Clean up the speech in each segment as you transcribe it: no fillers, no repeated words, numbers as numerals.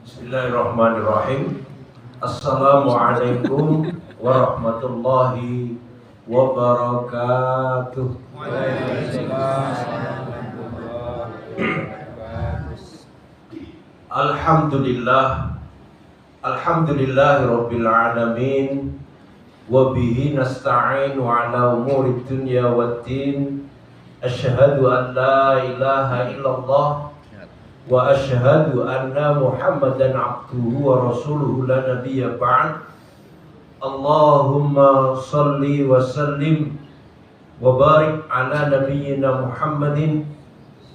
Bismillahirrahmanirrahim. Assalamualaikum warahmatullahi wabarakatuh. Alhamdulillah, alhamdulillahirabbil alamin. Wa bihi nasta'inu ala umuri dunya waddin. Asyhadu an la ilaha illallah wa asyhadu anna Muhammadan abduhu wa rasuluhu la nabiyya ba'd. Allahumma salli wa sallim wa barik ala nabiyyina Muhammadin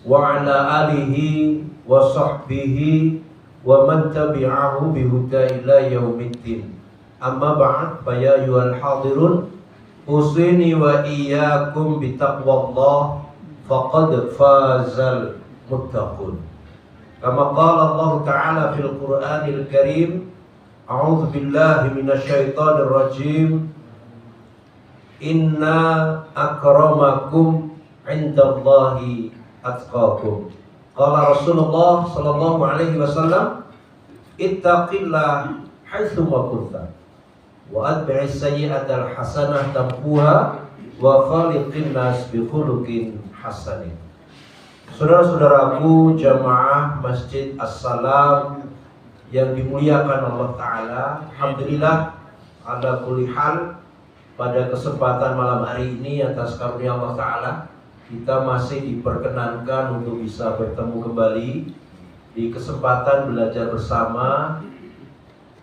wa ala alihi wa sahbihi wa man tabi'ahu bihuda ila yaumiddin. Amma ba'd, fa ya ayyuhal hadirun, usini wa iyyakum bitaqwallah faqad fazal muttaqun. Kama qala Allah Ta'ala fil Qur'anil Karim, a'udzu billahi minasyaitonir rajim. Inna akramakum 'indallahi atqakum. Qala Rasulullah sallallahu alaihi wasallam, ittaqillah haitsu ma kunta wa atbi'is sayyi'atal hasanah tamhuha wa khaliqin nas bi khuluqin hasanin. Saudara-saudaraku jamaah Masjid As-Salam yang dimuliakan Allah Ta'ala, alhamdulillah ala kulli hal, pada kesempatan malam hari ini atas karunia Allah Ta'ala kita masih diperkenankan untuk bisa bertemu kembali di kesempatan belajar bersama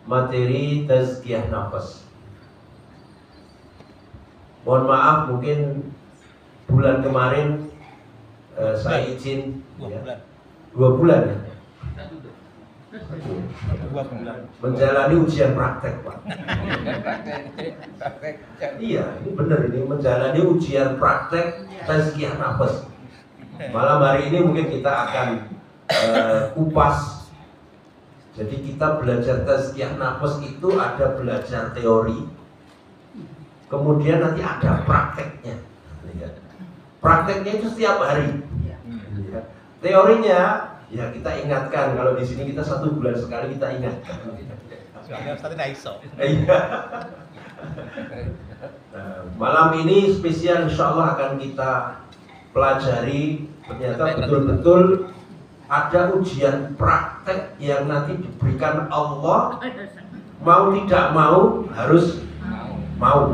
materi tazkiyah nafas. Mohon maaf, mungkin bulan kemarin saya izin 2 bulan ya. Menjalani ujian praktek, Pak. Iya, ini benar, ini menjalani ujian praktek tazkiyah nafas. Malam hari ini mungkin kita akan kupas. Jadi kita belajar tazkiyah nafas itu ada belajar teori, kemudian nanti ada prakteknya. Prakteknya itu setiap hari. Teorinya ya kita ingatkan, kalau di sini kita 1 bulan sekali kita ingatkan. Malam ini spesial, insya Allah akan kita pelajari. Ternyata betul-betul ada ujian praktek yang nanti diberikan Allah, mau tidak mau harus mau.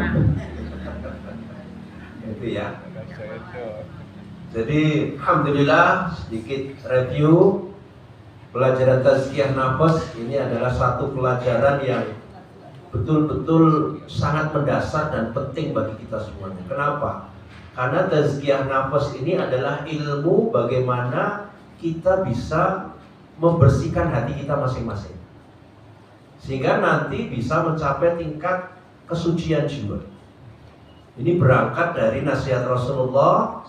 Itu ya. Jadi alhamdulillah, sedikit review pelajaran tazkiyah nafas ini adalah satu pelajaran yang betul-betul sangat mendasar dan penting bagi kita semuanya. Kenapa? Karena tazkiyah nafas ini adalah ilmu bagaimana kita bisa membersihkan hati kita masing-masing, sehingga nanti bisa mencapai tingkat kesucian jiwa. Ini berangkat dari nasihat Rasulullah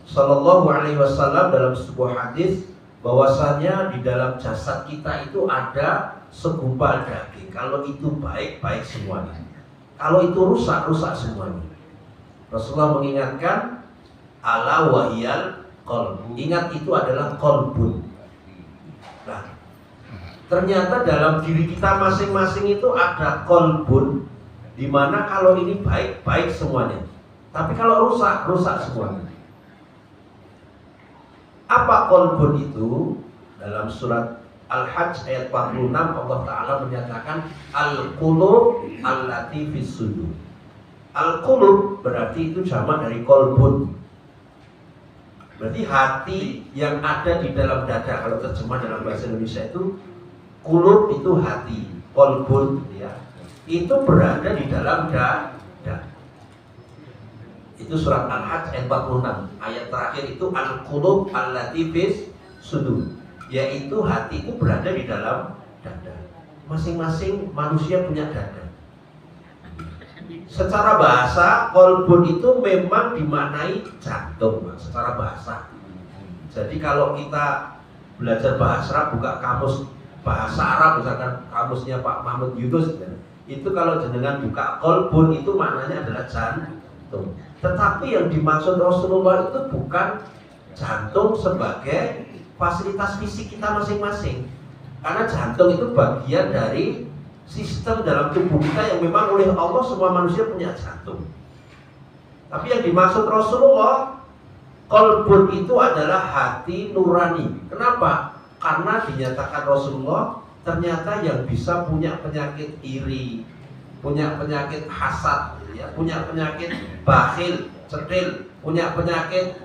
Sallallahu Alaihi Wasallam dalam sebuah hadis, bahwasanya di dalam jasad kita itu ada segumpal daging. Kalau itu baik, baik semuanya. Kalau itu rusak, rusak semuanya. Rasulullah mengingatkan, ala wahiyal qalb. Ingat, itu adalah qalbun. Nah, ternyata dalam diri kita masing-masing itu ada qalbun, di mana kalau ini baik, baik semuanya. Tapi kalau rusak, rusak semuanya. Apa qalbun itu? Dalam surat Al-Hajj ayat 46 Allah Ta'ala menyatakan al-qulub allati fis sudur. Al-qulub berarti itu jamak dari qalbun. Berarti hati yang ada di dalam dada. Kalau terjemah dalam bahasa Indonesia itu qulub itu hati, qalbun ya. Itu berada di dalam dada. Itu surat Al-Hajj ayat 46. Ayat terakhir itu al-qulub allati fis sudur, yaitu hati itu berada di dalam dada. Masing-masing manusia punya dada. Secara bahasa, qalbun itu memang dimaknai jantung, secara bahasa. Jadi kalau kita belajar bahasa Arab, buka kamus bahasa Arab, misalkan kamusnya Pak Mahmud Yunus, itu kalau jenengan buka qalbun itu maknanya adalah jantung. Tetapi yang dimaksud Rasulullah itu bukan jantung sebagai fasilitas fisik kita masing-masing, Karena jantung itu bagian dari sistem dalam tubuh kita yang memang oleh Allah semua manusia punya jantung. Tapi yang dimaksud Rasulullah, qalbun itu adalah hati nurani. Kenapa? Karena dinyatakan Rasulullah ternyata yang bisa punya penyakit iri, punya penyakit hasad, ya, punya penyakit bakhil, cekil, punya penyakit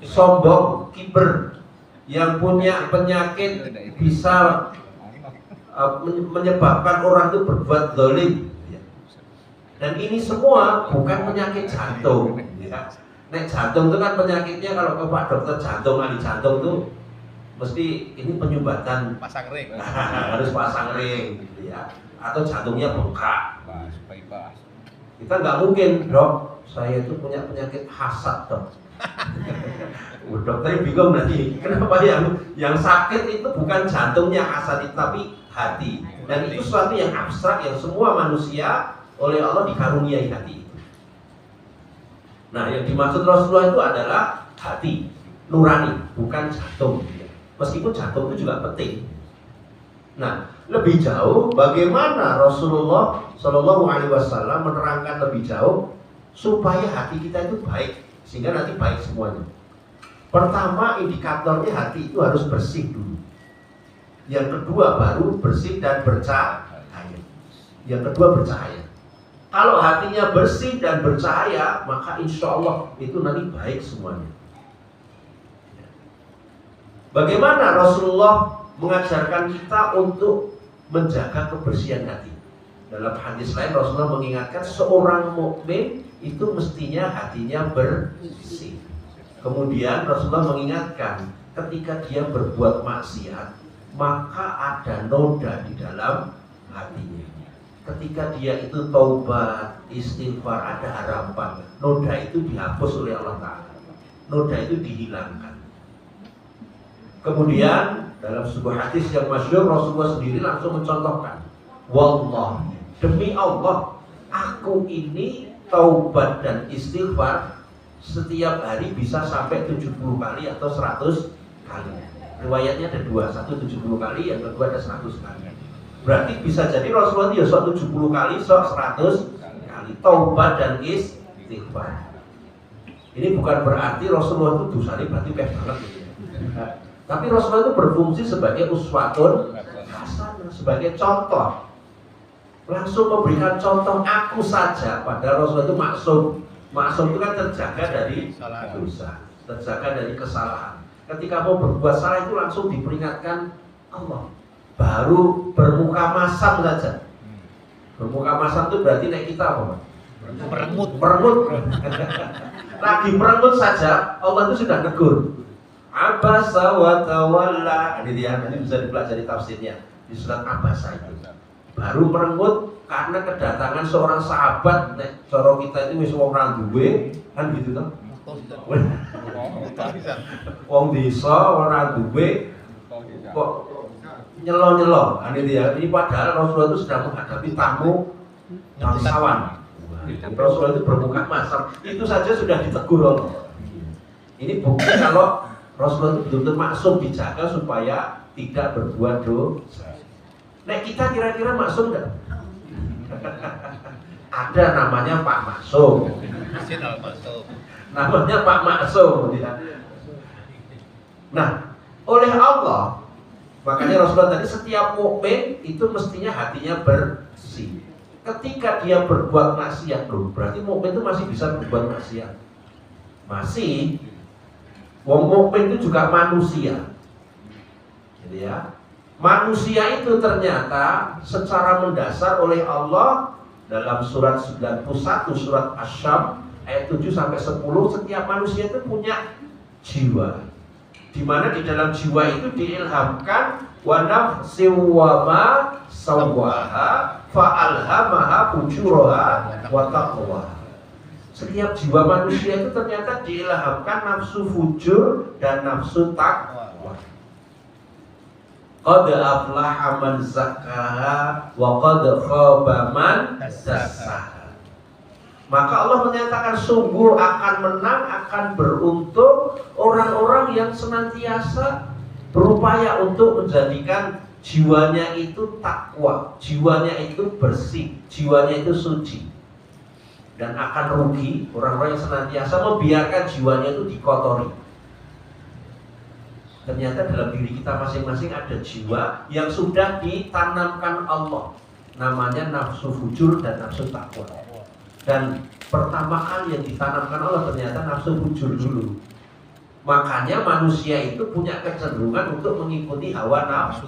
sombong, kiber, yang punya penyakit bisa menyebabkan orang itu berbuat zalim. Dan ini semua bukan penyakit jantung. Ya. Nek jantung itu kan penyakitnya kalau ke Pak Dokter jantung, ahli jantung tuh mesti ini penyumbatan pasang ring. Harus pasang ring, gitu ya. Atau jantungnya bengkak. Kita nggak mungkin, dok, saya itu punya penyakit hasad, dok. Dokternya bingung nanti, kenapa yang sakit itu bukan jantungnya hasad itu, tapi hati. Dan itu sesuatu yang abstrak yang semua manusia oleh Allah dikaruniai hati itu. Nah, yang dimaksud Rasulullah itu adalah hati nurani, bukan jantung. Meskipun jantung itu juga penting. Nah, lebih jauh bagaimana Rasulullah Shallallahu Alaihi Wasallam menerangkan lebih jauh supaya hati kita itu baik, sehingga nanti baik semuanya. Pertama, indikatornya hati itu harus bersih dulu. Yang kedua baru bersih dan bercahaya. Yang kedua bercahaya. Kalau hatinya bersih dan bercahaya, maka insya Allah itu nanti baik semuanya. Bagaimana Rasulullah mengajarkan kita untuk menjaga kebersihan hati? Dalam hadis lain Rasulullah mengingatkan seorang mukmin itu mestinya hatinya bersih. Kemudian Rasulullah mengingatkan ketika dia berbuat maksiat, maka ada noda di dalam hatinya. Ketika dia itu taubat, istighfar, ada harapan, noda itu dihapus oleh Allah Ta'ala. Noda itu dihilangkan. Kemudian dalam sebuah hadis yang masyhur Rasulullah sendiri langsung mencontohkan, wallahi, demi Allah, aku ini taubat dan istighfar setiap hari bisa sampai 70 kali atau 100 kali. Riwayatnya ada dua, satu 70 kali, yang kedua ada 100 kali. Berarti bisa jadi Rasulullah itu ya 70 kali, 100 kali taubat dan istighfar. Ini bukan berarti Rasulullah itu dosanya berarti banyak banget gitu ya. Tapi Rasulullah itu berfungsi sebagai uswatun hasanah, sebagai contoh. Langsung memberikan contoh aku saja, padahal Rasulullah itu maksum. Maksum itu kan terjaga dari dosa, terjaga dari kesalahan. Ketika mau berbuat salah itu langsung diperingatkan Allah. Baru bermuka masam saja. Bermuka masam itu berarti naik kita apa? Merengut. Lagi merengut saja Allah itu sudah negur. Abasa wa tawalla. Ini dia, nanti bisa dipelajari tafsirnya di surat Abasa itu. Baru merenggut karena kedatangan seorang sahabat. Nek cara kita itu wis wong ra duwe, kan gitu toh. Wong desa ora duwe kok nyelo-nyelo. Ini dia. Ini padahal Rasulullah itu sedang menghadapi tamu bangsawan. Rasulullah itu bermuka masam. Itu saja sudah ditegur Allah. Ini bukti kalau Rasulullah itu betul-betul maksum, dijaga supaya tidak berbuat dosa. Nah, kita kira-kira maksum enggak? Ada namanya Pak Maksum. Namanya Pak Maksum. Nah, oleh Allah, makanya Rasulullah tadi setiap mukmin itu mestinya hatinya bersih. Ketika dia berbuat maksiat, berarti mukmin itu masih bisa berbuat maksiat. Masih. Wong mukmin itu juga manusia. Jadi ya, manusia itu ternyata secara mendasar oleh Allah dalam surat 91 surat Asy-Syams ayat 7 sampai 10, setiap manusia itu punya jiwa. Di mana di dalam jiwa itu diilhamkan wa nafsin wa ma sawwaha fa alhamaha fujuraha wa taqwaha. Setiap jiwa manusia itu ternyata diilhamkan nafsu fujur dan nafsu taqwa. Qad aflaha man zakkaha wa qad khaba man dassaha. Maka Allah menyatakan sungguh akan menang, akan beruntung orang-orang yang senantiasa berupaya untuk menjadikan jiwanya itu takwa, jiwanya itu bersih, jiwanya itu suci. Dan akan rugi orang-orang yang senantiasa membiarkan jiwanya itu dikotori. Ternyata dalam diri kita masing-masing ada jiwa yang sudah ditanamkan Allah, namanya nafsu fujur dan nafsu takwa. Dan pertama kali yang ditanamkan Allah ternyata nafsu fujur dulu. Makanya manusia itu punya kecenderungan untuk mengikuti hawa nafsu.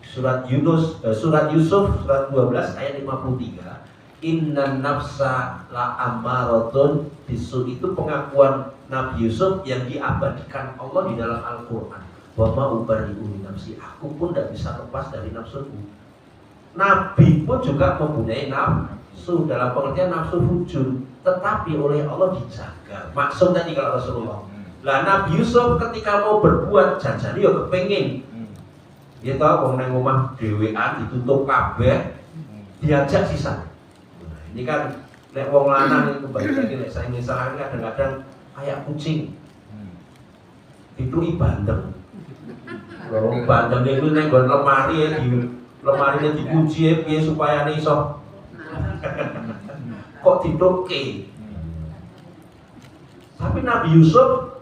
Surat Yusuf surat 12 ayat 53. Innan nafsa la amaratun bisu, itu pengakuan Nabi Yusuf yang diabadikan Allah di dalam Al-Quran. Wa ma ubari'u nafsi, aku pun tidak bisa lepas dari nafsuku. Nabi pun juga mempunyai nafsu dalam pengertian nafsu fujur, tetapi oleh Allah dijaga. Maksud tadi kalau Rasulullah. Lah Nabi Yusuf ketika mau berbuat jajan ya kepengin. Dia tahu wong nang omah dhewean ditutup kabeh, diajak sisa. Ini kan nek wong lanang itu balik lagi nek saya misalkan kadang-kadang kayak kucing. Itu bandeng. Kalau bandeng itu nek nggon lemari ya di lemarinya dikunci ya piye supaya iso kok ditoke. Tapi Nabi Yusuf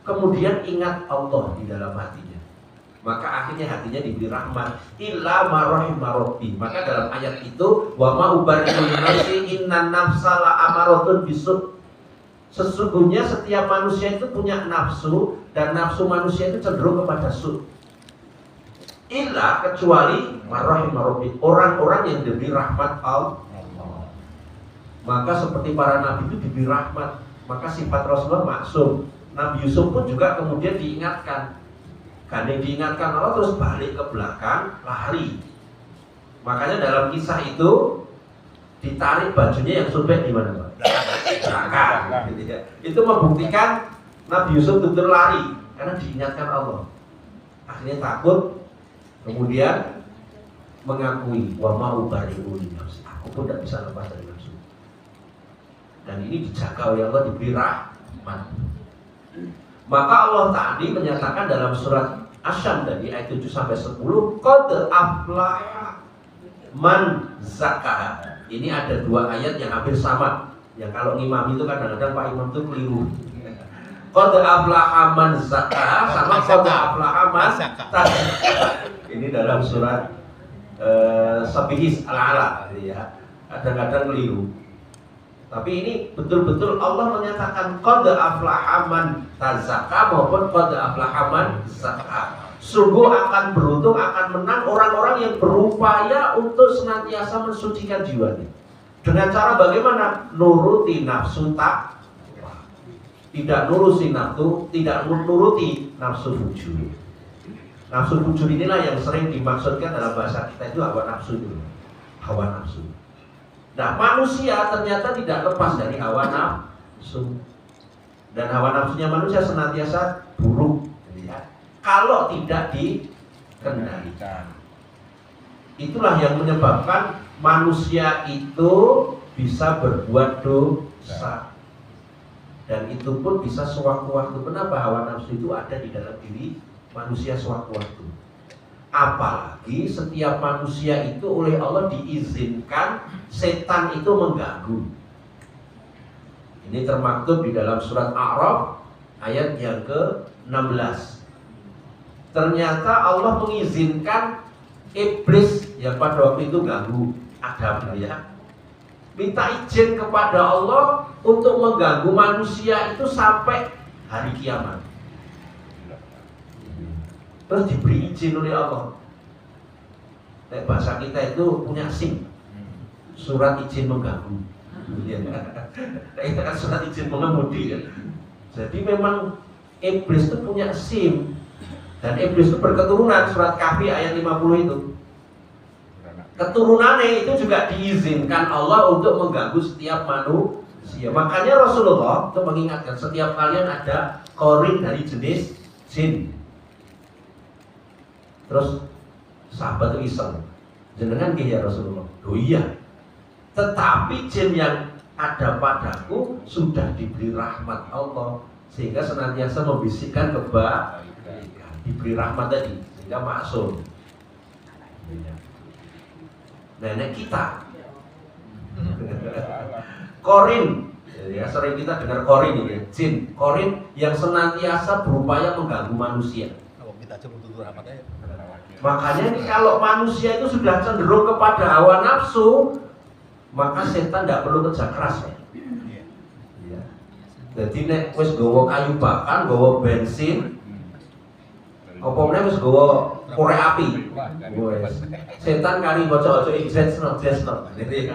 kemudian ingat Allah di dalam hatinya. Maka akhirnya hatinya diberi rahmat. Illa marahimah rabbi. Maka dalam ayat itu wa ma ubari'u nafsi innan nafsa la amaratun bisu. Sesungguhnya setiap manusia itu punya nafsu, dan nafsu manusia itu cenderung kepada su. Illa kecuali marahimah rabbi, orang-orang yang diberi rahmat Allah. Maka seperti para nabi itu diberi rahmat, maka sifat Rasulullah maksum. Nabi Yusuf pun juga kemudian diingatkan. Karena diingatkan Allah terus balik ke belakang, lari. Makanya dalam kisah itu ditarik bajunya yang sobek di mana, Pak? Belakang. Gitu ya. Itu membuktikan Nabi Yusuf betul lari karena diingatkan Allah. Akhirnya takut, kemudian mengakui wa ma ubari'u nafsi, aku pun tidak bisa lepas dari nafsu. Dan ini dijaga oleh Allah, diberi rahmat. Maka Allah tadi menyatakan dalam surat Asy-Syams tadi ayat 7 sampai 10, qad aflaha man zakkaha. Ini ada dua ayat yang hampir sama. Yang kalau ngimam itu kadang-kadang Pak Imam itu keliru. Qad aflaha man zakkaha sama qad aflaha man tazakkaha. Ini dalam surat Sabihis Al-Alaq ya. Kadang-kadang keliru. Tapi ini betul-betul Allah menyatakan qad aflaha man tazakka maupun qad aflaha man zakka. Sungguh akan beruntung, akan menang orang-orang yang berupaya untuk senantiasa mensucikan jiwanya. Dengan cara bagaimana? Nuruti nafsu takwa. Tidak nuruti nafsu, tidak nuruti nafsu fujur. Nafsu fujur inilah yang sering dimaksudkan dalam bahasa kita itu hawa nafsu itu. Hawa nafsu. Nah, manusia ternyata tidak lepas dari hawa nafsu. Dan hawa nafsunya manusia senantiasa buruk, ya, kalau tidak dikendalikan. Itulah yang menyebabkan manusia itu bisa berbuat dosa. Dan itu pun bisa sewaktu-waktu. Kenapa hawa nafsu itu ada di dalam diri manusia sewaktu-waktu? Apalagi setiap manusia itu oleh Allah diizinkan setan itu mengganggu. Ini termaktub di dalam surat A'raf ayat yang ke-16. Ternyata Allah mengizinkan iblis yang pada waktu itu ganggu Adam, ya, minta izin kepada Allah untuk mengganggu manusia itu sampai hari kiamat. Terus diberi izin oleh Allah. Bahasa kita itu punya SIM, surat izin mengganggu. Kita kan surat izin mengemudi kan. Jadi memang iblis itu punya SIM. Dan iblis itu berketurunan, surat Kahfi ayat 50 itu. Keturunannya itu juga diizinkan Allah untuk mengganggu setiap manusia. Makanya Rasulullah itu mengingatkan setiap kalian ada qarin dari jenis jin. Terus sahabat itu iseng, jenengan nggih ya Rasulullah? Oh iya. Tetapi jin yang ada padaku sudah diberi rahmat Allah sehingga senantiasa membisikkan kebaikan. Diberi rahmat tadi sehingga maksum. Nenek kita. Korin, ya sering kita dengar korin ini, jin. Korin yang senantiasa berupaya mengganggu manusia. Makanya ini kalau manusia itu sudah cenderung kepada hawa nafsu, maka setan tidak perlu kerja keras ya. Jadi nek wis gowo kayu bakar, gowo bensin, apa meneh wis gowo korek api. Wes. Setan kari bocah-bocah ijazah. Jadi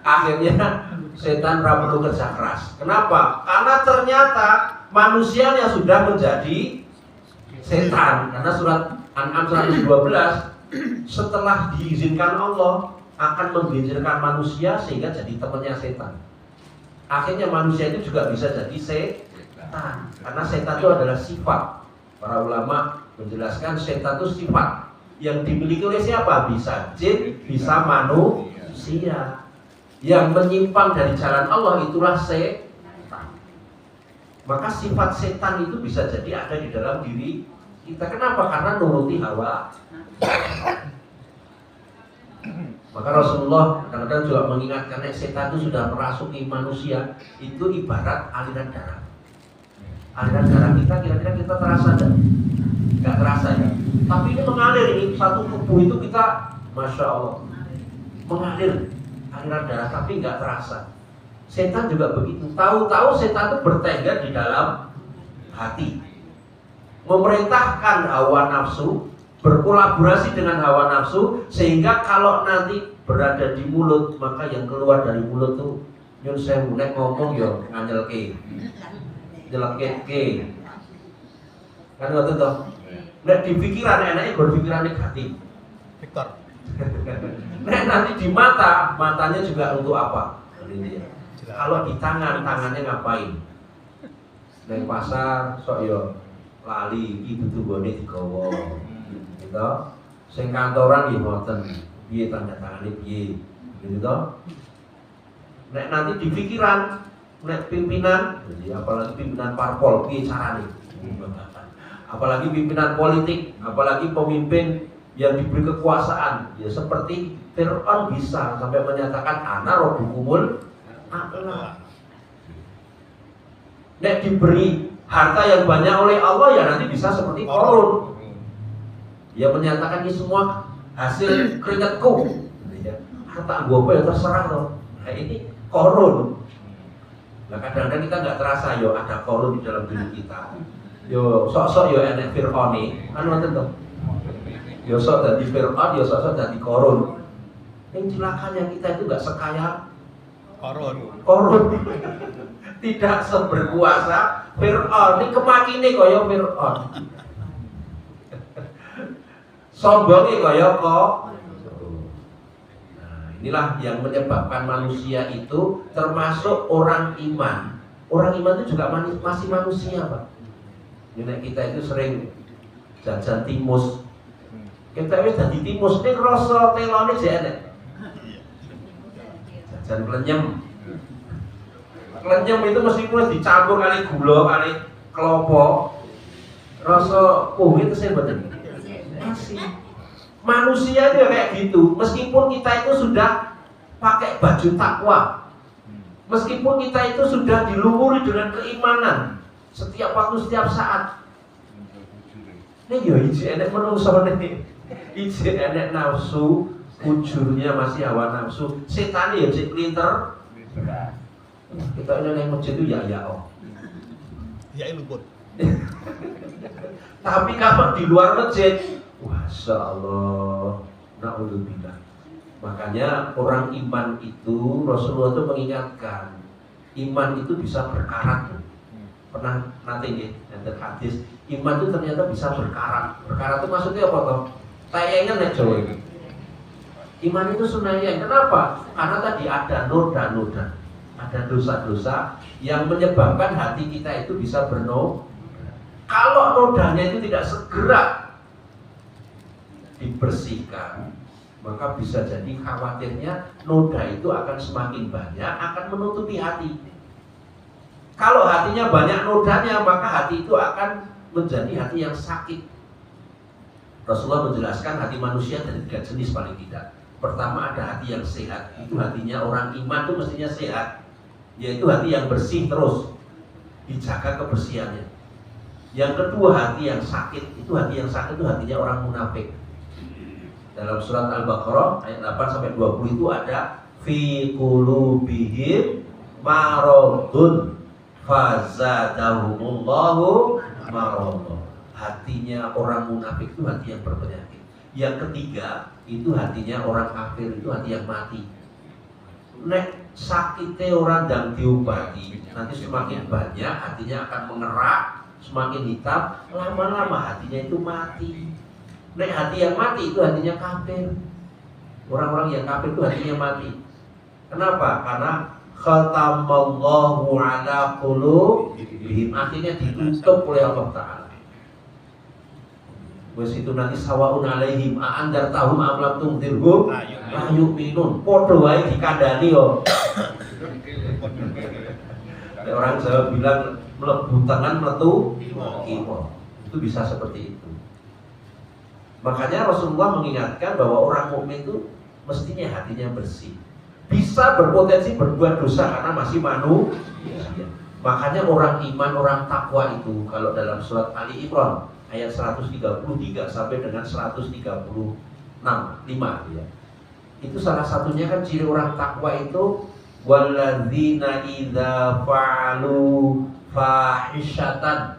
akhirnya setan ora perlu kerja keras. Kenapa? Karena ternyata manusianya sudah menjadi setan. Karena surat An'am 112 setelah diizinkan Allah akan menggelincirkan manusia sehingga jadi temannya setan. Akhirnya manusia itu juga bisa jadi setan. Karena setan itu adalah sifat. Para ulama menjelaskan setan itu sifat yang dimiliki oleh siapa? Bisa jin, bisa manusia. Yang menyimpang dari jalan Allah itulah setan. Maka sifat setan itu bisa jadi ada di dalam diri kita. Kenapa? Karena nuruti hawa. Maka Rasulullah kadang-kadang juga mengingatkan setan itu sudah merasuki manusia, itu ibarat aliran darah. Aliran darah kita kira-kira kita terasa enggak? Enggak terasa ya. Tapi ini mengalir, ini satu tubuh itu kita, masya Allah, mengalir aliran darah tapi enggak terasa. Setan juga begitu. Tahu-tahu setan itu bertengger di dalam hati, memerintahkan hawa nafsu, berkolaborasi dengan hawa nafsu, sehingga kalau nanti berada di mulut, maka yang keluar dari mulut tuh nyun sewu nek ngomong yo nganjelke, nyeleketke. Kan ngoten to. Nek di pikiran enake berpikiran negatif. Victor. Nek nanti di mata, matanya juga untuk apa? Kalau di tangan, tangannya ngapain? Neng pasar sok yo lali iki tutugone digawa. Gitu. Sing kantoran nggih ngoten, piye tanda tangane piye. Gitu. Nek nanti di pikiran, nek pimpinan, jadi apalagi pimpinan parpol piye carane. Apalagi pimpinan politik, apalagi pemimpin yang diberi kekuasaan, ya seperti Fir'aun bisa sampai menyatakan ana rabbukumul a'la. Nek diberi harta yang banyak oleh Allah, ya nanti bisa seperti Qarun. Dia menyatakan ini semua hasil keringatku. Harta gue apa ya terserah loh. Nah ini Qarun. Nah kadang-kadang kita nggak terasa yo ada Qarun di dalam diri kita. Yo sok-sok yo enek Fir'aun nih, kan ngoten to. Yo sok dadi Fir'aun, yo sok-sok dadi Qarun. Yang celakanya kita itu nggak sekaya Qarun. Tidak seberkuasa Fir'aun. Ini kemakine kaya Fir'aun. Sombonge kaya kok. Nah, inilah yang menyebabkan manusia itu termasuk orang iman. Orang iman itu juga masih manusia, Pak. Ini kita itu sering jajan timus. Kita wis dadi timus ning rasa telone jek enek. Jajan klenyem. Klenyem itu meskipun dicampur kali gula kali klopo, rasa kuwi itu saya betul. Masih manusia itu kayak gitu. Meskipun kita itu sudah pakai baju takwa, meskipun kita itu sudah dilumuri dengan keimanan setiap waktu, setiap saat. Ini yo iji enek menungso nih, iji enek nafsu, ujurnya masih hawa nafsu. Setan ya si klinter. Kita ini yang masjid itu ya oh. Ya luput. Tapi kalau di luar masjid, masya Allah, na'udzubillah. Makanya orang iman itu Rasulullah itu mengingatkan, iman itu bisa berkarat. Pernah nanti nih, ada hadis, iman itu ternyata bisa berkarat. Berkarat itu maksudnya apa toh? Tayangan nek Jawa ini. Iman itu sunayang. Kenapa? Karena tadi ada noda-noda, ada dosa-dosa yang menyebabkan hati kita itu bisa bernoda. Kalau nodanya itu tidak segera dibersihkan, maka bisa jadi khawatirnya noda itu akan semakin banyak, akan menutupi hati. Kalau hatinya banyak nodanya, maka hati itu akan menjadi hati yang sakit. Rasulullah menjelaskan hati manusia ada 3 jenis paling tidak. Pertama ada hati yang sehat, itu hatinya orang iman itu mestinya sehat, yaitu hati yang bersih terus, dijaga kebersihannya. Yang kedua hati yang sakit, itu hati yang sakit itu hatinya orang munafik. Dalam surat Al-Baqarah ayat 8-20 itu ada fi qulubihim maradun fazadahumullahu maradun. Hatinya orang munafik itu hati yang berpenyakit. Yang ketiga itu hatinya orang kafir, itu hati yang mati. Nek sakitnya orang yang diobati, nanti semakin banyak hatinya akan mengerak, semakin hitam, lama-lama hatinya itu mati. Nek hati yang mati itu hatinya kafir. Orang-orang yang kafir itu hatinya mati. Kenapa? Karena khatamallahu ala qulubihim, akhirnya ditutup oleh Allah Ta'ala. Wes itu nanti sawaun alaihim a'andar tahum amlam tungdirhum la yu'minun. Podo wae dikandani yo. Orang Jawa bilang mlebu tangan metu kiwa. Itu bisa seperti itu. Makanya Rasulullah mengingatkan bahwa orang mukmin itu mestinya hatinya bersih. Bisa berpotensi berbuat dosa karena masih manusia. Makanya orang iman, orang takwa itu kalau dalam surat Ali Imran ayat 133 sampai dengan 136 ya. Itu salah satunya kan ciri orang takwa itu walladzina idza fa'alu fahishatan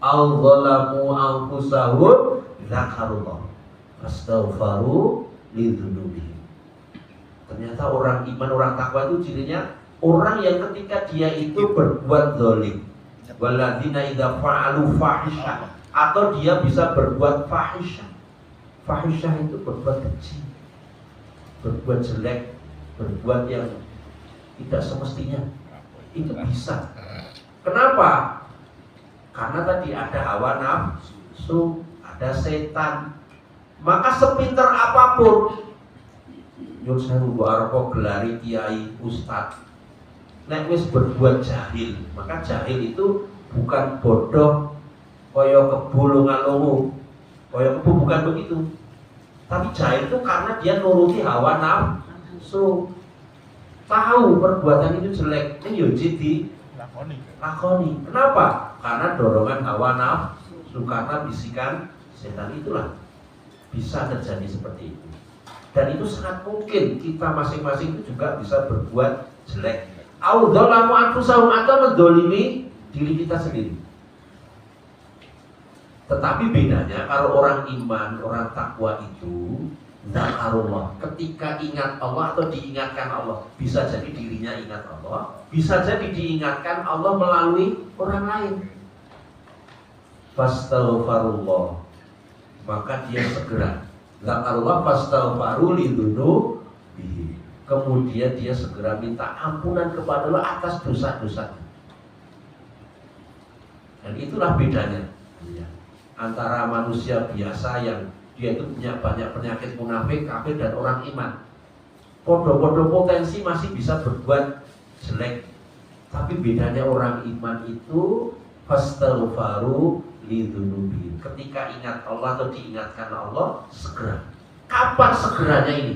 aw zalamu anfusahum dzakarullah fastaghfaru lidzunubihim. Ternyata orang iman, orang takwa itu cirinya orang yang ketika dia itu berbuat zalim. Walladzina idza fa'alu fahishatan, atau dia bisa berbuat fahisyah. Fahisyah itu berbuat keji, berbuat jelek, berbuat yang tidak semestinya. Itu bisa. Kenapa? Karena tadi ada hawa nafsu, ada setan. Maka sepinter apapun, nyun sewu arep gelari kiai ustaz, nek wis berbuat jahil, maka jahil itu bukan bodoh koyo kebulu ngalungu, koyo kebu, bukan begitu. Tapi jahil itu karena dia nuruti hawa nafsu, tahu perbuatan itu jelek, ini jadi lakoni. Kenapa? Karena dorongan hawa nafsu, karena bisikan setan itulah bisa terjadi seperti itu. Dan itu sangat mungkin kita masing-masing itu juga bisa berbuat jelek. Audzalamu anfusahum, atau mendolimi diri kita sendiri. Tetapi bedanya kalau orang iman, orang takwa itu zakarullah, ketika ingat Allah atau diingatkan Allah, bisa jadi dirinya ingat Allah, bisa jadi diingatkan Allah melalui orang lain. Fastaghfarullah, maka dia segera zakarullah fastaghfaru lidzunubihim, kemudian dia segera minta ampunan kepada Allah atas dosa-dosanya. Dan itulah bedanya antara manusia biasa yang dia itu punya banyak penyakit munafik, kafir, dan orang iman. Podo-podo potensi masih bisa berbuat jelek, tapi bedanya orang iman itu fastaghfaru lidzunubihim, ketika ingat Allah atau diingatkan Allah segera. Kapan segeranya ini?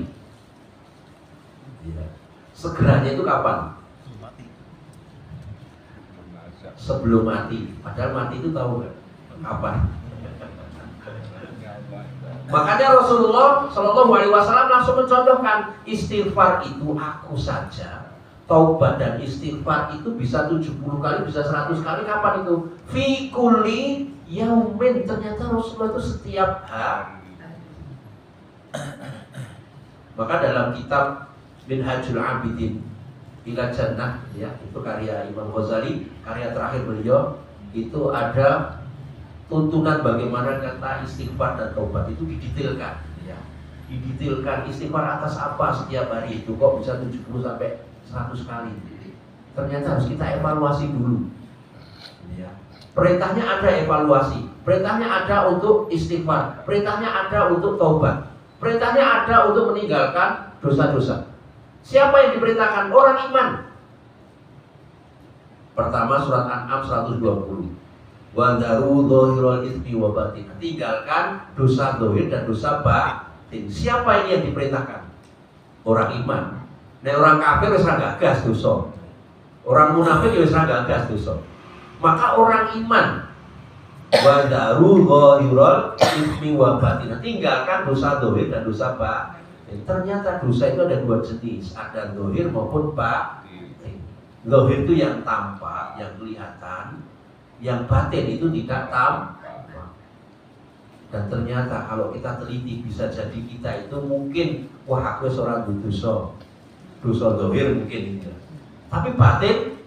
Ya. Segeranya itu kapan? Sebelum mati. Padahal mati itu tahu nggak? Kapan? Makanya Rasulullah Shallallahu Alaihi Wasallam langsung mencontohkan istighfar itu aku saja. Taubat dan istighfar itu bisa 70 kali, bisa 100 kali. Kapan itu? Fi kulli yaumin. Ternyata Rasulullah itu setiap hari. Maka dalam kitab Minhajul Abidin ila Jannah, ya, itu karya Imam Ghazali, karya terakhir beliau, itu ada tuntunan bagaimana kata istighfar dan taubat itu didetailkan, ya. Didetailkan istighfar atas apa setiap hari itu, kok bisa 70 sampai 100 kali. Ternyata harus kita evaluasi dulu, ya. Perintahnya ada evaluasi, perintahnya ada untuk istighfar, perintahnya ada untuk taubat, perintahnya ada untuk meninggalkan dosa-dosa. Siapa yang diperintahkan? Orang iman. Pertama surat An'am 120. Wa daru dzahirul itsmi wa batin. Tinggalkan dosa zahir dan dosa batin. Siapa ini yang diperintahkan? Orang iman. Nek orang kafir wis ra gagas dosa. Orang munafik wis ra gagas dosa. Maka orang iman wa daru dzahirul itsmi wa batin. Tinggalkan dosa zahir dan dosa batin. Ternyata dosa itu ada dua jenis, ada zahir maupun batin. Zahir itu yang tampak, yang kelihatan, yang batin itu tidak tampak. Dan ternyata kalau kita teliti bisa jadi kita itu mungkin wah aku seorang dosa zahir mungkin ini. Tapi batin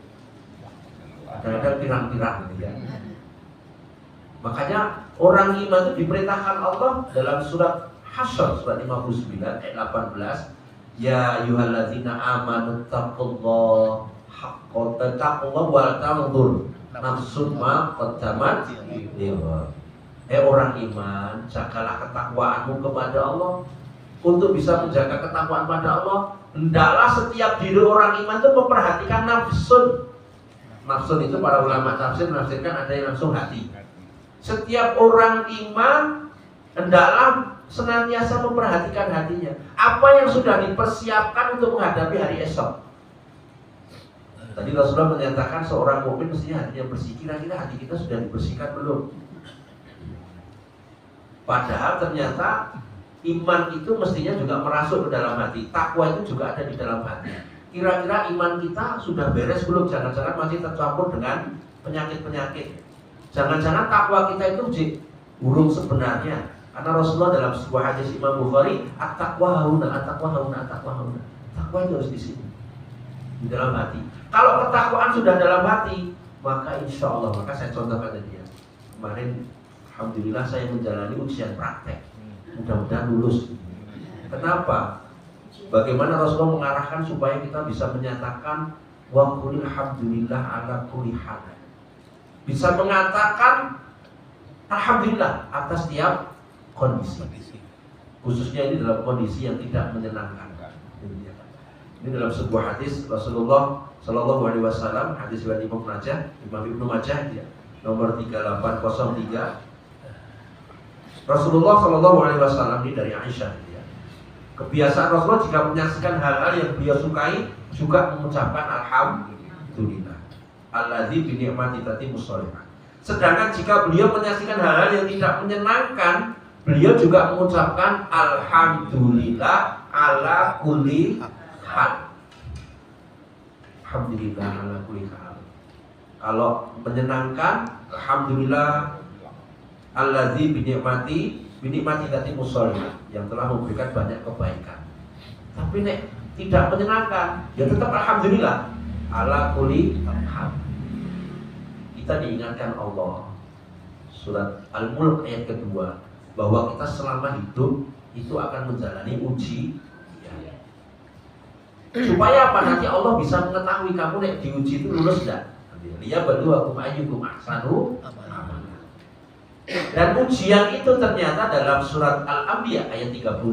kadang-kadang pirang-pirang gitu ya. Makanya orang iman itu diperintahkan Allah dalam surat Hasyr surat 59 ayat 18, ya ayyuhalladzina amanu taqullaha haqqa taqwah wa tanzur nafsun ma qaddamat lighad. Orang iman, jagalah ketakwaanmu kepada Allah. Untuk bisa menjaga ketakwaan pada Allah, hendaklah setiap diri orang iman itu memperhatikan nafsun. Nafsun itu para ulama tafsir menafsirkan ada yang langsung hati. Setiap orang iman hendaklah senantiasa memperhatikan hatinya. Apa yang sudah dipersiapkan untuk menghadapi hari esok. Tadi Rasulullah menyatakan seorang mukmin mestinya hatinya bersih. Kira-kira hati kita sudah dibersihkan belum? Padahal ternyata iman itu mestinya juga merasuk ke dalam hati. Takwa itu juga ada di dalam hati. Kira-kira iman kita sudah beres belum? Jangan-jangan masih tercampur dengan penyakit-penyakit. Jangan-jangan takwa kita itu burung sebenarnya. Karena Rasulullah dalam sebuah hadis Imam Bukhari, at-taqwa hauna, at-taqwa hauna, at-taqwa hauna. Takwa itu harus di sini, di dalam hati. Kalau ketakwaan sudah dalam hati, maka insya Allah, maka saya contohkan tadi ya. Kemarin, alhamdulillah saya menjalani ujian praktek. Mudah-mudahan lulus. Kenapa? Bagaimana Rasulullah mengarahkan supaya kita bisa menyatakan wa qul alhamdulillah ala kulli hal. Bisa mengatakan alhamdulillah atas tiap kondisi, khususnya ini dalam kondisi yang tidak menyenangkan. Ini dalam sebuah hadis Rasulullah Shallallahu Alaihi Wasallam, hadis riwayat Imam Ibnu Majah ya, nomor 3803. Rasulullah Shallallahu Alaihi Wasallam ini dari Aisyah ya. Kebiasaan Rasulullah jika menyaksikan hal-hal yang beliau sukai juga mengucapkan alhamdulillah. Alladzi bi ni'mati tatimmu shalihah. Sedangkan jika beliau menyaksikan hal-hal yang tidak menyenangkan, beliau juga mengucapkan alhamdulillah ala kulli hal. Alhamdulillah ala kulli hal. Kalau menyenangkan, alhamdulillah alladzi bi ni'mati tatimmu shalihah, yang telah memberikan banyak kebaikan. Tapi nek tidak menyenangkan, ya tetap alhamdulillah ala kulli hal. Kita diingatkan Allah surat Al-Mulk ayat kedua bahwa kita selama hidup itu akan menjalani uji ya. Supaya apa? Nanti Allah bisa mengetahui kamu nek diuji itu lulus enggak. Liya baluakum ayyukum ahsanu amala. Dan ujian itu ternyata dalam surat Al-Anbiya ayat 35,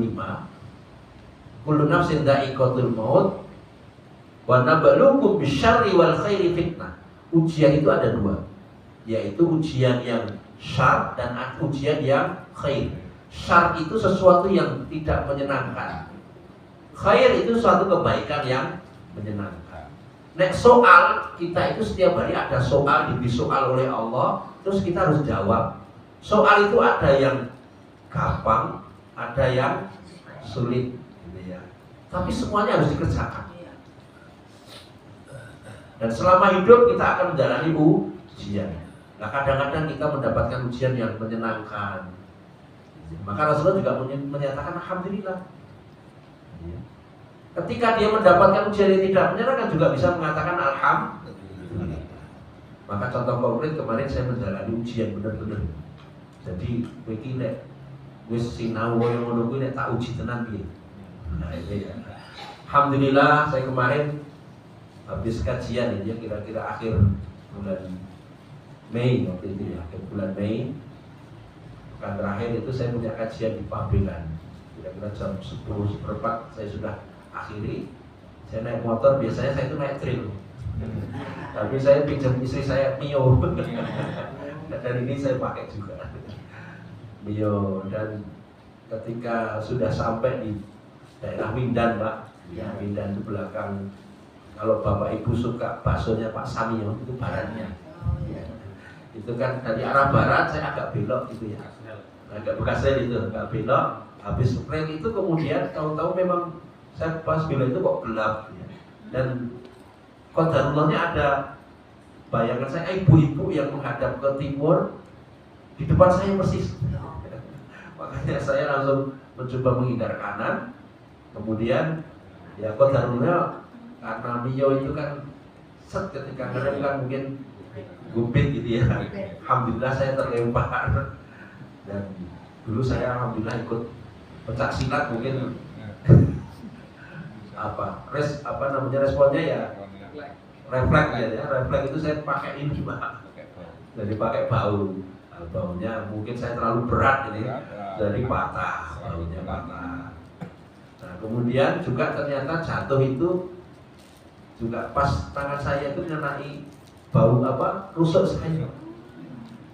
kullu nafsin dha'iqatul maut wa nabluukum bisyarri wal khairi fitnah. Ujian itu ada dua, yaitu ujian yang syar dan ujian yang khair. Syar itu sesuatu yang tidak menyenangkan, khair itu suatu kebaikan yang menyenangkan. Nek soal kita itu setiap hari ada soal, diberi soal oleh Allah, terus kita harus jawab. Soal itu ada yang gampang, ada yang sulit, gitu ya. Tapi semuanya harus dikerjakan. Dan selama hidup kita akan menjalani ujian. Nah kadang-kadang kita mendapatkan ujian yang menyenangkan. Maka Rasulullah juga menyatakan alhamdulillah. Ketika dia mendapatkan ujian yang tidak menyenangkan juga bisa mengatakan alhamdulillah. Maka contoh konkret kemarin saya menjalani ujian benar-benar. Jadi begini, wis sinau yang menunggu nek tak uji tenan piye. Nah ini ya. Alhamdulillah saya kemarin habis kajian ya kira-kira akhir bulan Mei waktu itu ya, akhir bulan Mei. Pekan terakhir itu saya punya kajian di Pabelan. Kira-kira jam 10:04 saya sudah akhiri. Saya naik motor, biasanya saya itu naik trail. Tapi saya pinjam istri saya Mio. dan ini saya pakai juga Mio. Dan ketika sudah sampai di daerah Windan Pak, ya Windan di belakang, kalau Bapak Ibu suka baksonya Pak Samio itu baratnya ya. Itu kan dari arah barat saya agak belok gitu ya, agak Bekasel itu agak belok, habis rel itu kemudian tahu-tahu memang saya pas belok itu kok gelap ya. Dan qadarulahnya ada, bayangan saya ibu-ibu yang menghadap ke timur di depan saya persis. Makanya saya langsung mencoba menghindar kanan. Kemudian ya qadarullah, karena Mio itu kan set ketika ngerem kan mungkin gubit gitu ya. Alhamdulillah saya terlempar. Dan dulu saya alhamdulillah ikut pencak silat, mungkin responnya ya refleks ya, refleks itu saya pakai ini Pak, jadi pakai baunya mungkin saya terlalu berat ini, jadi patah, baunya patah. Nah kemudian juga ternyata jatuh itu juga pas tangan saya itu ngenai bau rusuk saya,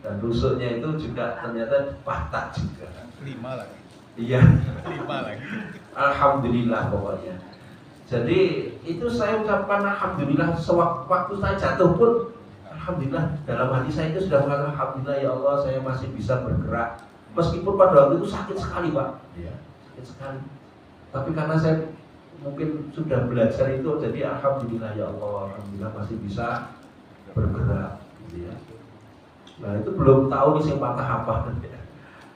dan rusuknya itu juga ternyata patah juga. 5 lagi. Iya. 5 lagi. Alhamdulillah pokoknya. Jadi itu saya ucapkan alhamdulillah, sewaktu saya jatuh pun alhamdulillah, dalam hati saya itu sudah mengatakan alhamdulillah ya Allah saya masih bisa bergerak. Meskipun pada waktu itu sakit sekali Pak. Iya, sakit sekali. Tapi karena saya mungkin sudah belajar itu, jadi alhamdulillah ya Allah, alhamdulillah masih bisa bergerak gitu ya. Nah itu belum tahu nih yang patah apa.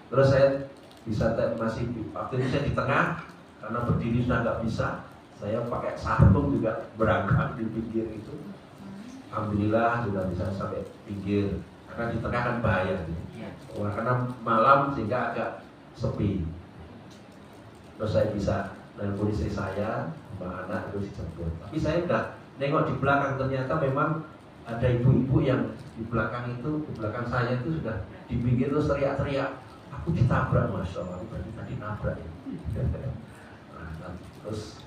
Terus saya bisa masih waktu itu saya di tengah, karena berdiri sudah nggak bisa. Saya pakai sarung juga berangkat di pinggir itu. Alhamdulillah sudah bisa sampai pinggir. Karena di tengah kan bahaya gitu. Karena malam sehingga agak sepi. Terus saya bisa nelpon istri saya, sama anak terus dijemput. Tapi saya udah nengok di belakang, ternyata memang ada ibu-ibu yang di belakang itu, di belakang saya itu sudah di pinggir terus teriak-teriak, aku ditabrak, Masya Allah, berarti tadi nabrak ya. Nah, terus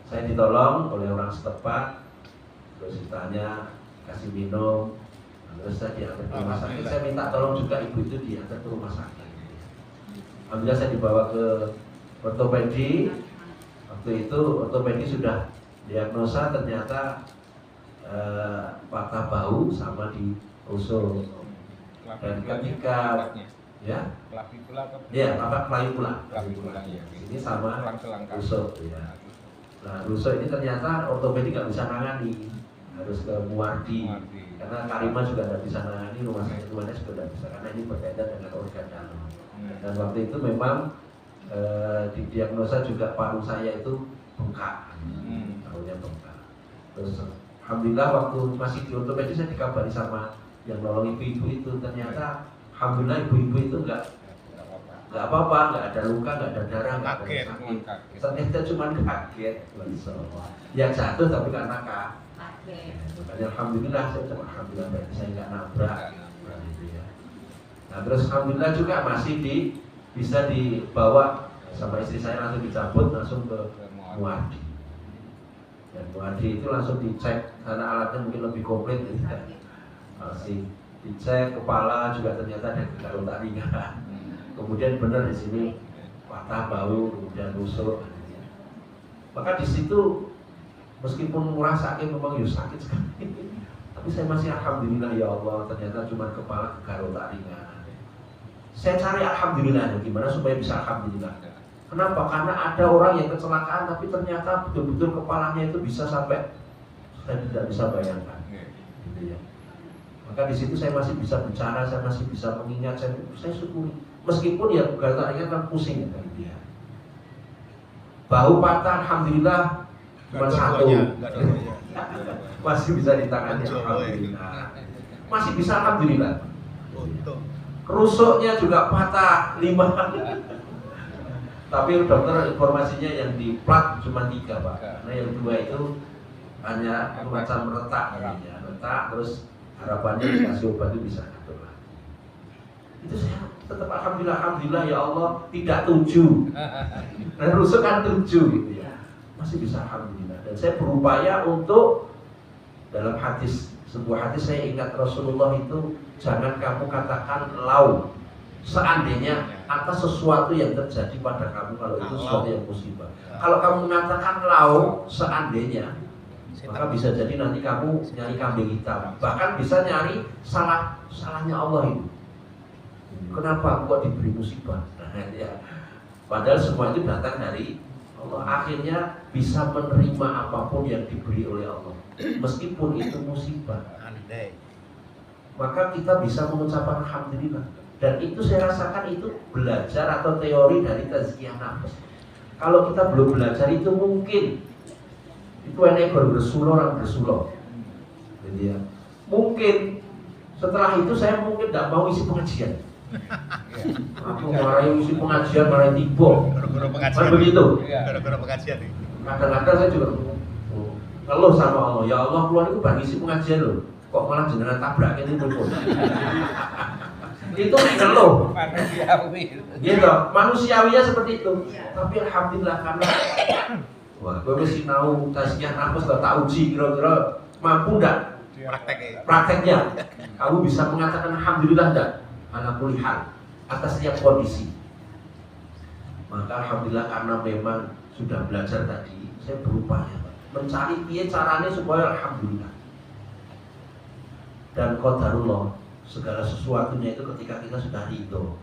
saya ditolong oleh orang setempat, terus ditanya, kasih minum, terus saya diantar ke rumah sakit. Saya minta tolong juga ibu itu diantar ke rumah sakit. Alhamdulillah saya dibawa ke ortopedi. Waktu itu ortopedi sudah diagnosa ternyata patah bahu sama di rusuk. Dan ketika ya clavicula ini sama rusuk ya. Nah rusuk ini ternyata ortopedi nggak bisa nangani, harus ke Muardi. Karena Karima juga tidak bisa nangani, rumah sakit rumahnya juga tidak bisa, karena ini berkaitan dengan organ dalam. Dan waktu itu memang didiagnosa juga paru saya itu bengkak, parunya bengkak. Terus alhamdulillah waktu masih di ortopedi saya dikabari sama yang nolong ibu-ibu itu, ternyata alhamdulillah ibu-ibu itu nggak apa-apa, nggak ada luka, nggak ada darah, nggak ada sakit. Ternyata cuma kaget, ya jatuh tapi karena kaget. Makanya alhamdulillah saya ucap alhamdulillah berarti saya nggak nabrak. Nah terus alhamdulillah juga masih bisa dibawa sama istri saya, langsung dicabut langsung ke Muardi. Dan Muardi itu langsung dicek karena alatnya mungkin lebih komplit gitu ya. Masih dicek kepala juga ternyata ada gegar ringan. Kemudian benar di sini patah bahu, kemudian rusuk. Maka di situ meskipun murah sakit memang sakit sekali. Tapi saya masih alhamdulillah ya Allah, ternyata cuma kepala gegar ringan. Saya cari alhamdulillah, gimana supaya bisa alhamdulillah. Kenapa? Karena ada orang yang kecelakaan tapi ternyata betul-betul kepalanya itu bisa sampai saya tidak bisa bayangkan. Gitu ya. Maka di situ saya masih bisa bicara, saya masih bisa mengingat, saya syukuri. Meskipun ya gerak-geriknya kan pusing ya kan dia. Bahu patah alhamdulillah cuma satu. Masih bisa ditangani alhamdulillah. Masih bisa alhamdulillah. Rusuknya juga patah 5. Tapi dokter informasinya yang di plat cuma 3 Pak. Karena yang 2 itu hanya macam retak ya, retak terus harapannya dikasih obat itu bisa ngatur lah. Itu saya tetap alhamdulillah ya Allah tidak 7. Dan rusuk kan 7 gitu ya. Masih bisa alhamdulillah. Dan saya berupaya untuk dalam hadis Sebuah hadis saya ingat Rasulullah itu, jangan kamu katakan lau seandainya atas sesuatu yang terjadi pada kamu kalau itu sesuatu yang musibah. Kalau kamu mengatakan lau seandainya, maka bisa jadi nanti kamu nyari kambing hitam, bahkan bisa nyari salahnya Allah itu. Kenapa aku kok diberi musibah? Nah, ya. Padahal semua itu datang dari Allah. Akhirnya bisa menerima apapun yang diberi oleh Allah, meskipun itu musibah. Maka kita bisa mengucapkan alhamdulillah. Dan itu saya rasakan itu belajar atau teori dari tazkiyah nafas. Kalau kita belum belajar itu mungkin itu enak bersulo orang bersulo. Jadi ya, mungkin setelah itu saya mungkin tidak mau isi pengajian. Aku marahin isi pengajian, marahin tiba. Kan begitu. Gara-gara pengajian nih. Kadang-kadang saya juga ngeluh sama Allah, ya Allah keluar itu bagi isi pengajian loh, kok malah jenengan tabrak ini pun. Itu ngeluh. Manusiawi. Gitu, manusiawinya seperti itu. Tapi alhamdulillah karena wah, gue mesti tahu tazkiyah nafas, tak uji kira-kira mampu enggak prakteknya. Kamu bisa mengatakan alhamdulillah enggak? Ala kulli hal, atas setiap kondisi. Maka alhamdulillah karena memang sudah belajar tadi, saya berupaya mencari caranya supaya alhamdulillah. Dan qadarullah, segala sesuatunya itu ketika kita sudah ridho,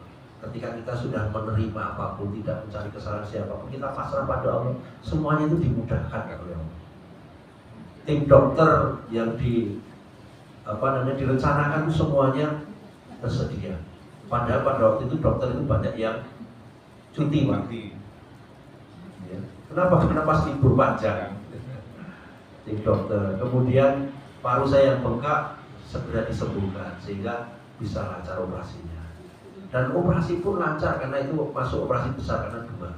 ketika kita sudah menerima apapun, tidak mencari kesalahan siapapun, kita pasrah pada Allah, semuanya itu dimudahkan oleh Allah. Tim dokter yang direncanakan itu semuanya tersedia. Padahal pada waktu itu dokter itu banyak yang cuti, Pak. Ya. Kenapa libur panjang? Tim dokter. Kemudian paru saya yang bengkak segera disembuhkan sehingga bisa lancar operasinya. Dan operasi pun lancar karena itu masuk operasi besar karena 2.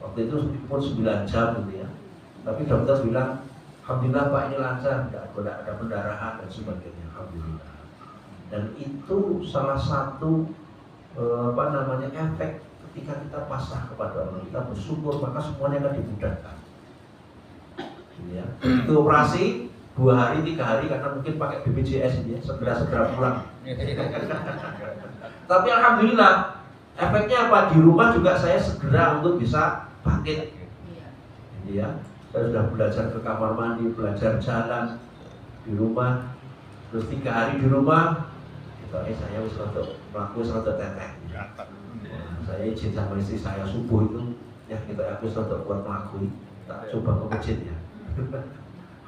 Waktu itu pun 9 jam gitu ya. Tapi dokter bilang, alhamdulillah Pak ini lancar, tidak ada pendarahan dan sebagainya. Alhamdulillah. Dan itu salah satu efek ketika kita pasrah kepada Allah, kita bersyukur, maka semuanya akan dimudahkan. Ya. Itu operasi 2 hari, 3 hari karena mungkin pakai BPJS ini ya, segera pulang. Tapi alhamdulillah efeknya apa? Di rumah juga saya segera untuk bisa bangkit. Ya, saya sudah belajar ke kamar mandi, belajar jalan di rumah. Terus 3 hari di rumah, saya harus melakukan tetek. Saya izin sama istri saya subuh itu, ya kita aku sudah buat melakukan, tak coba ke masjid ya.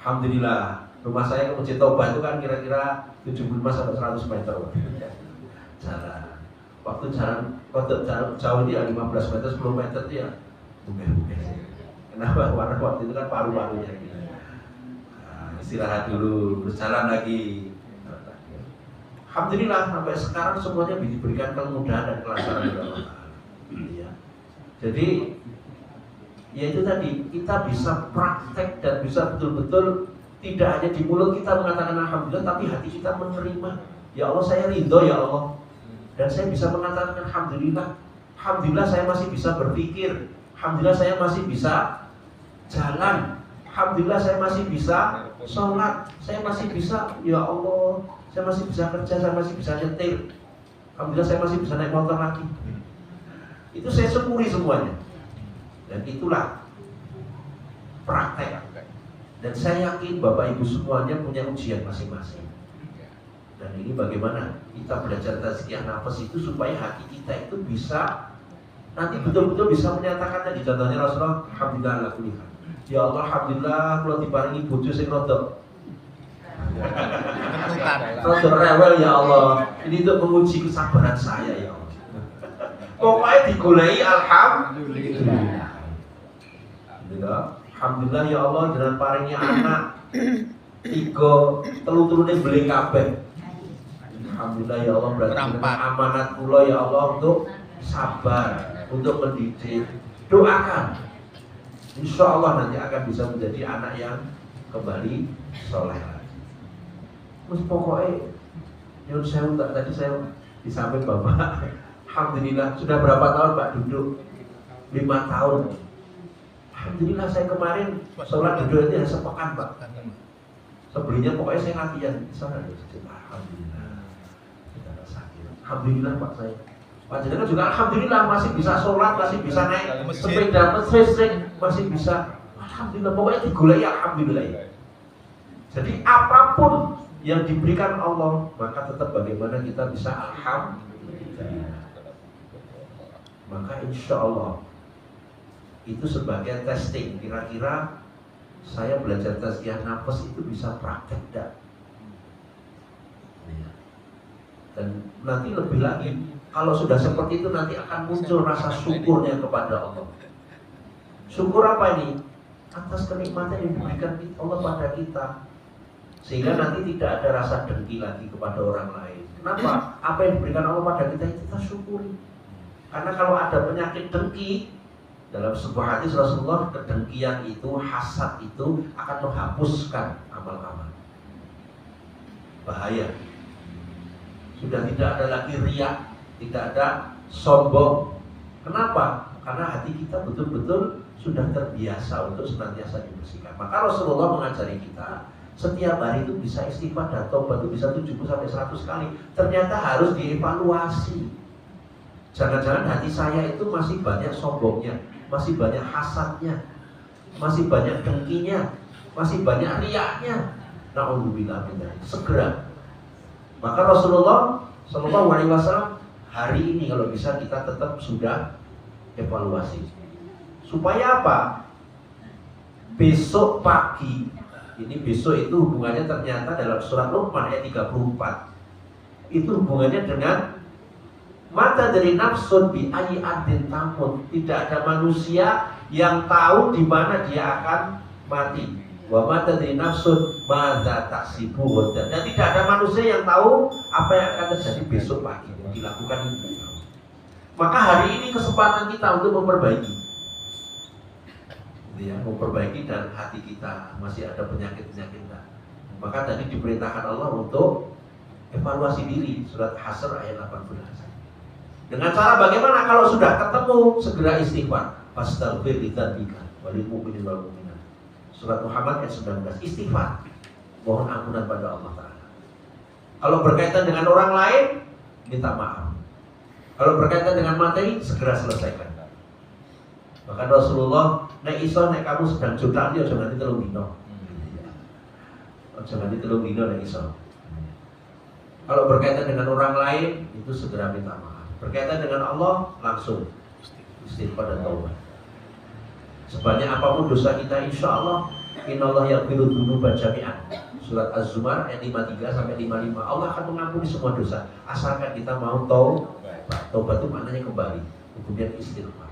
Alhamdulillah, rumah saya ke Masjid Toba itu kan kira-kira 75 sampai 100 meter. Jalan. Waktu jalan jauh ini ya 15 meter, 10 meter itu ya bukan. Kenapa? Karena waktu itu kan paru-parunya gitu. Nah, istirahat dulu, berjalan lagi. Alhamdulillah sampai sekarang semuanya diberikan kemudahan dan kelancaran oleh Allah. Ya. Jadi ya itu tadi, kita bisa praktek dan bisa betul-betul tidak hanya di mulut kita mengatakan alhamdulillah, tapi hati kita menerima. Ya Allah, saya ridho ya Allah. Dan saya bisa mengatakan alhamdulillah. Alhamdulillah saya masih bisa berpikir. Alhamdulillah saya masih bisa jalan. Alhamdulillah saya masih bisa sholat. Saya masih bisa, ya Allah, saya masih bisa kerja, saya masih bisa nyetir. Alhamdulillah saya masih bisa naik motor lagi. Itu saya syukuri semuanya. Dan itulah praktek. Dan saya yakin Bapak Ibu semuanya punya ujian masing-masing. Dan ini bagaimana kita belajar tazkiyah nafas itu supaya hati kita itu bisa nanti betul-betul bisa menyatakan tadi, contohnya Rasulullah, alhamdulillah ala kulli hal. Ya Allah, alhamdulillah kalau diparingi bojo sing rada rewel ya Allah. Ini untuk menguji kesabaran saya ya Allah. Pokoknya digolai alhamdulillah. Alhamdulillah ya Allah dengan paringnya anak 3 telu-telune beli kabeh. Alhamdulillah ya Allah, berarti amanat kula ya Allah untuk sabar, untuk mendidik. Doakan, insya Allah nanti akan bisa menjadi anak yang kembali soleh lagi. Terus pokoknya nyun sewu tadi saya disampaikan Bapak, alhamdulillah sudah berapa tahun Pak duduk? 5 tahun. Alhamdulillah saya kemarin sholat duduk itu sepekan Pak. Sebelumnya pokoknya saya latihan di sana. Alhamdulillah. Kita nggak sakit. Alhamdulillah Pak saya. Pak Jenderal juga alhamdulillah masih bisa sholat, masih bisa naik sepeda, masih bisa. Alhamdulillah, pokoknya digulai alhamdulillah. Jadi apapun yang diberikan Allah, maka tetap bagaimana kita bisa alhamdulillah. Maka insya Allah itu sebagai testing. Kira-kira saya belajar tazkiyah nafas itu bisa praktek enggak? Dan nanti lebih lagi, kalau sudah seperti itu nanti akan muncul rasa syukurnya kepada Allah. Syukur apa ini? Atas kenikmatan yang diberikan Allah pada kita, sehingga nanti tidak ada rasa dengki lagi kepada orang lain. Kenapa? Apa yang diberikan Allah pada kita itu kita syukuri. Karena kalau ada penyakit dengki, dalam sebuah hadis Rasulullah, kedengkian itu, hasad itu akan menghapuskan amal-amal. Bahaya. Sudah tidak ada lagi riya, tidak ada sombong. Kenapa? Karena hati kita betul-betul sudah terbiasa untuk senantiasa dibersihkan. Maka Rasulullah mengajari kita setiap hari itu bisa istighfar dan taubat itu bisa 70-100 kali. Ternyata harus dievaluasi. Jangan-jangan hati saya itu masih banyak sombongnya, masih banyak hasadnya, masih banyak dengkinya, masih banyak riyaknya. Na'udzubillah min dzalik. Segera. Maka Rasulullah Shallallahu Alaihi Wasallam hari ini kalau bisa kita tetap sudah evaluasi. Supaya apa? Besok pagi, ini besok itu hubungannya ternyata dalam surat Luqman ayat 34. Itu hubungannya dengan mata dari nafsun bi ayyi ardin tamut. Tidak ada manusia yang tahu di mana dia akan mati. Wa mata dari nafsun madza taksibu. Dan tidak ada manusia yang tahu apa yang akan terjadi besok pagi. Dilakukan itu. Maka hari ini kesempatan kita untuk memperbaiki. Ya, memperbaiki dan hati kita masih ada penyakit-penyakit. Maka tadi diperintahkan Allah untuk evaluasi diri, surat Hasr ayat 18. Dengan cara bagaimana? Kalau sudah ketemu segera istighfar. Fastaghfir lidzambika walil mu'minin wal mu'minat. Surat Muhammad ayat 19. Istighfar, mohon ampunan pada Allah Ta'ala. Kalau berkaitan dengan orang lain, minta maaf. Kalau berkaitan dengan materi, segera selesaikan. Bahkan Rasulullah, nek iso nek kamu sedang jodoh dia jangan ditelung dino. Jangan ditelung dino nek iso. Kalau berkaitan dengan orang lain, itu segera minta maaf. Berkaitan dengan Allah, langsung istighfar dan taubat. Sebanyak apapun dosa kita, insya Allah, innallaha yaghfiru dzunuba jami'an. Surat Az-Zumar ayat 53 sampai 55. Allah akan mengampuni semua dosa asalkan kita mau taubat. Taubat itu maknanya kembali, kemudian istighfar.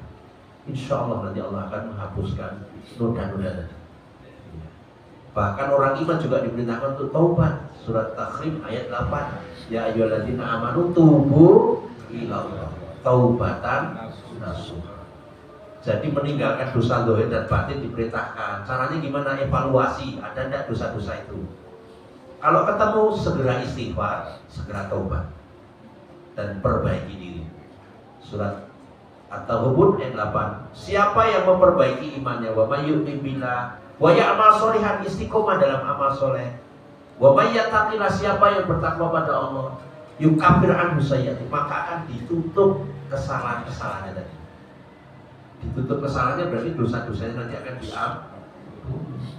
Insya Allah nanti Allah akan menghapuskan noda-noda tadi. Bahkan orang iman juga diperintahkan untuk taubat. Surat Takhrim ayat 8. Ya ayyuhalladzina amanu tubu ilallah taubatan nasuha. Jadi meninggalkan dosa zahir dan batin diperintahkan. Caranya gimana? Evaluasi, ada tidak dosa-dosa itu. Kalau ketemu segera istighfar, segera taubat dan perbaiki diri. Surat At-Taghabun ayat 8. Siapa yang memperbaiki imannya, wa may yu'min billah wa ya'mal sholihan, istiqomah dalam amal soleh, wa may yattaqillah, siapa yang bertakwa pada Allah, yukaffir anhu sayyi'atihi, maka akan ditutup kesalahan-kesalahannya tadi. Ditutup kesalahannya berarti dosa-dosanya nanti akan diampuni.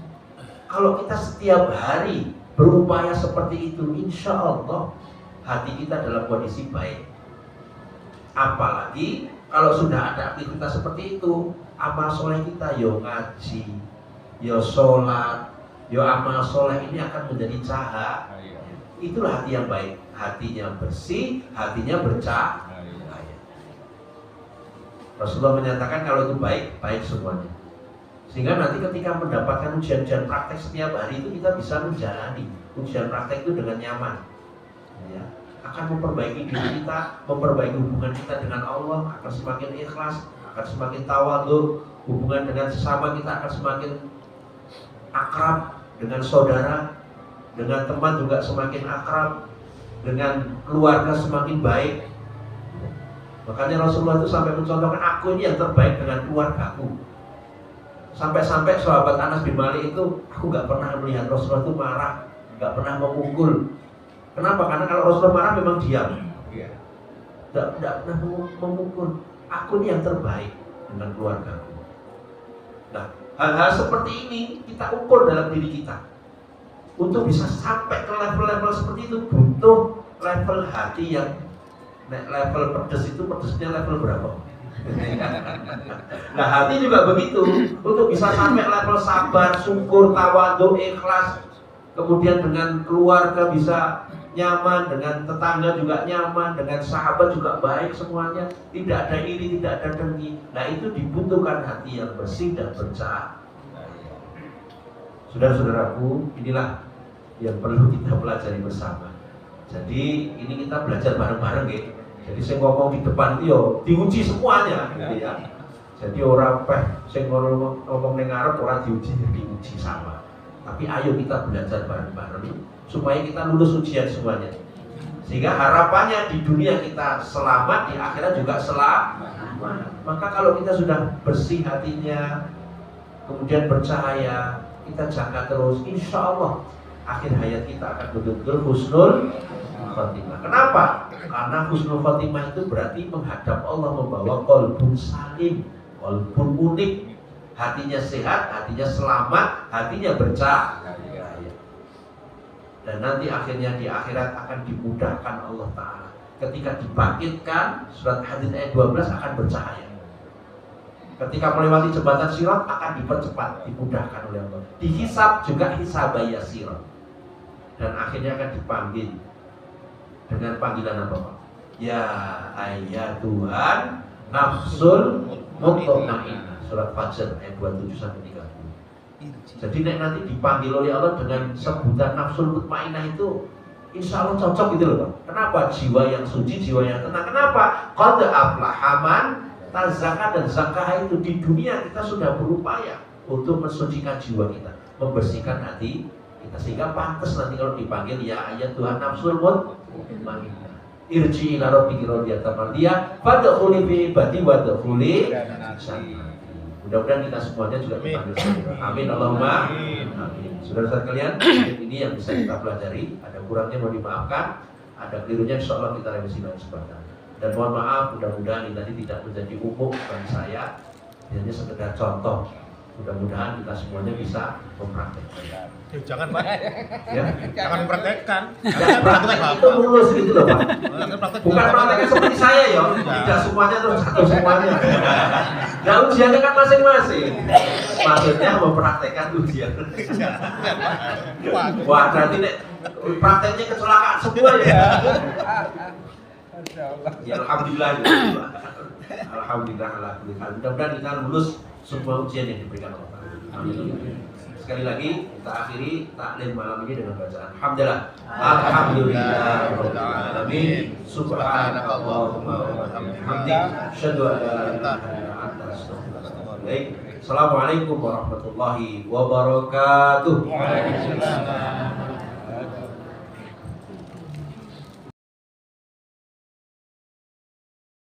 Kalau kita setiap hari berupaya seperti itu, insya Allah hati kita dalam kondisi baik. Apalagi kalau sudah ada aktivitas seperti itu, amal soleh kita, yo ngaji, yo sholat, yo amal soleh ini akan menjadi cahaya. Itulah hati yang baik, hatinya bersih, hatinya bercahaya. Rasulullah menyatakan kalau itu baik, baik semuanya. Sehingga nanti ketika mendapatkan ujian-ujian praktek setiap hari itu kita bisa menjalani ujian praktek itu dengan nyaman. Ya. Akan memperbaiki diri kita, memperbaiki hubungan kita dengan Allah, akan semakin ikhlas, akan semakin tawadhu, hubungan dengan sesama kita akan semakin akrab, dengan saudara, dengan teman juga semakin akrab, dengan keluarga semakin baik. Makanya Rasulullah itu sampai mencontohkan, aku ini yang terbaik dengan keluargaku. Sampai-sampai sahabat Anas bin Malik itu, aku gak pernah melihat Rasulullah itu marah nggak pernah memukul. Kenapa? Karena kalau Rasulullah marah memang diam. Nggak pernah memukul. Aku ini yang terbaik dengan keluargaku. Nah, hal-hal seperti ini kita ukur dalam diri kita. Untuk bisa sampai ke level-level seperti itu butuh level hati yang level pedes itu pedesnya level berapa? Nah, hati juga begitu. Untuk bisa sampai level sabar, syukur, tawadhu, ikhlas, kemudian dengan keluarga bisa nyaman, dengan tetangga juga nyaman, dengan sahabat juga baik semuanya, tidak ada iri, tidak ada dengki. Nah, itu dibutuhkan hati yang bersih dan bercahaya. Saudara-saudaraku, inilah yang perlu kita pelajari bersama. Jadi ini kita belajar bareng-bareng ya. Jadi saya ngomong di depan itu yo diuji semuanya, gitu ya. Jadi orang saya ngomong ning ngarep ora diuji sama. Tapi ayo kita belajar bareng-bareng supaya kita lulus ujian semuanya. Sehingga harapannya di dunia kita selamat, di akhirat juga selamat. Maka kalau kita sudah bersih hatinya, kemudian bercahaya, kita jaga terus, insya Allah akhir hayat kita akan betul-betul husnul khotimah. Kenapa? Karena husnul khotimah itu berarti menghadap Allah, membawa qalbun salim, qalbun unik, hatinya sehat, hatinya selamat, hatinya bercahaya. Dan nanti akhirnya di akhirat akan dimudahkan Allah Ta'ala. Ketika dibangkitkan, surat Hadid ayat 12 akan bercahaya. Ketika melewati jembatan Sirat akan dipercepat, dimudahkan oleh Allah. Dihisab juga hisabaya Sirat. Dan akhirnya akan dipanggil dengan panggilan apa Pak? Ya ayat Tuhan nafsul mutmainnah. Surat Fajr ayat 27 sampai 30. Jadi nanti dipanggil oleh Allah dengan sebutan nafsul mutmainnah itu insya Allah cocok gitu loh Pak. Kenapa? Jiwa yang suci, jiwa yang tenang. Kenapa? Qad aflaha man tazakka, dan zakah itu di dunia kita sudah berupaya untuk mensucikan jiwa kita, membersihkan hati kita, sehingga pantas nanti kalau dipanggil ya ayat Tuhan nafsul mutmainnah irji ila rabbiki radiyatan mardiyah fadkhuli fi ibadi wadkhuli jannati. Mudah-mudahan kita semuanya juga dipanggil segera. Amin Allahumma amin. Saudara-saudara sekalian, ini yang bisa kita pelajari. Ada kurangnya mohon dimaafkan, ada kelirunya insya Allah kita revisi dan sebagainya. Dan mohon maaf, mudah-mudahan ini tadi tidak menjadi umum bagi saya, hanya sekedar contoh. Mudah-mudahan kita semuanya bisa mempraktekkan. Jangan Pak, Ya, jangan mempraktekkan. itu lulus gitu loh Pak. Bukan praktekkan seperti saya ya, tidak semuanya terus satu semuanya. Nah ujiannya kan masing-masing. Maksudnya mempraktekkan ujian. Wah berarti nek prakteknya kecelakaan semua ya. Ya alhamdulillah. Alhamdulillah. Mudah-mudahan kita lulus semua ujian yang diberikan Allah. Amin. Sekali lagi kita akhiri taklim malam ini dengan bacaan Alhamdulillah. Alhamdulillahirobbilalamin. Subhanakallahumma wa bihamdika asyhadu an la ilaha illa anta astaghfiruka wa atubu ilaik. Assalamualaikum warahmatullahi wabarakatuh. Waalaikumsalam.